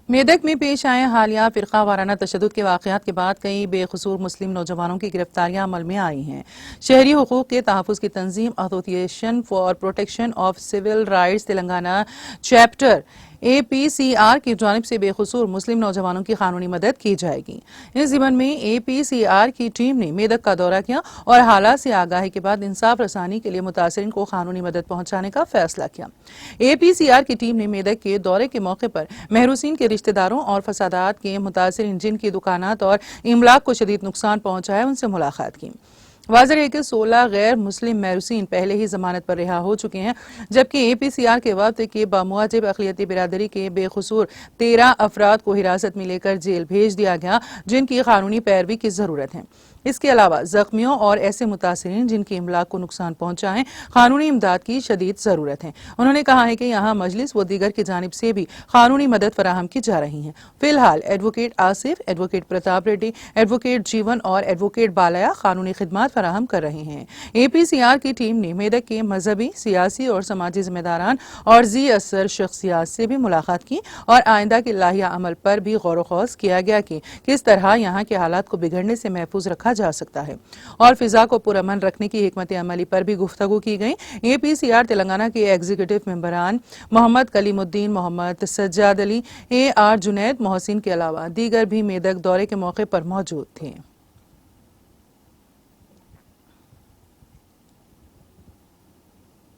میدک میں پیش آئے حالیہ فرقہ وارانہ تشدد کے واقعات کے بعد کئی بے قصور مسلم نوجوانوں کی گرفتاریاں عمل میں آئی ہیں۔ شہری حقوق کے تحفظ کی تنظیم ایسوسی ایشن for protection of civil rights Telangana chapter APCR کی جانب سے بے قصور مسلم نوجوانوں کی قانونی مدد کی جائے گی۔ اس ضمن میں APCR کی ٹیم نے میدک کا دورہ کیا اور حالات سے آگاہی کے بعد انصاف رسانی کے لیے متاثرین کو قانونی مدد پہنچانے کا فیصلہ کیا۔ APCR کی ٹیم نے میدک کے دورے کے موقع پر محروسین کے رشتہ داروں اور فسادات کے متاثرین جن کی دکانات اور املاک کو شدید نقصان پہنچا ہے ان سے ملاقات کی۔ واضح ہے کہ 16 غیر مسلم محروسین پہلے ہی ضمانت پر رہا ہو چکے ہیں، جبکہ APCR کے وفد کے بمواجب اقلیتی برادری کے بے قصور 13 افراد کو حراست میں لے کر جیل بھیج دیا گیا جن کی قانونی پیروی کی ضرورت ہے۔ اس کے علاوہ زخمیوں اور ایسے متاثرین جن کی املاک کو نقصان پہنچا ہے قانونی امداد کی شدید ضرورت ہے۔ انہوں نے کہا ہے کہ یہاں مجلس و دیگر کی جانب سے بھی قانونی مدد فراہم کی جا رہی ہے۔ فی الحال advocate Asif, advocate Pratap ready, advocate جیون اور ایڈوکیٹ بالایا قانونی خدمات فراہم کر رہے ہیں۔ APCR کی ٹیم نے میدک کے مذہبی، سیاسی اور سماجی ذمہ داران اور ذی اثر شخصیات سے بھی ملاقات کی اور آئندہ کے لائحہ عمل پر بھی غور و خوض کیا گیا کہ کس طرح یہاں کے حالات کو بگڑنے سے محفوظ رکھا جا سکتا ہے اور فضا کو پرامن رکھنے کی حکمت عملی پر بھی گفتگو کی گئی۔ APCR تلنگانہ کے ایگزیکٹو ممبران محمد کلیم الدین، محمد سجاد علی، AR جنید محسن کے علاوہ دیگر بھی میدک دورے کے موقع پر موجود تھے۔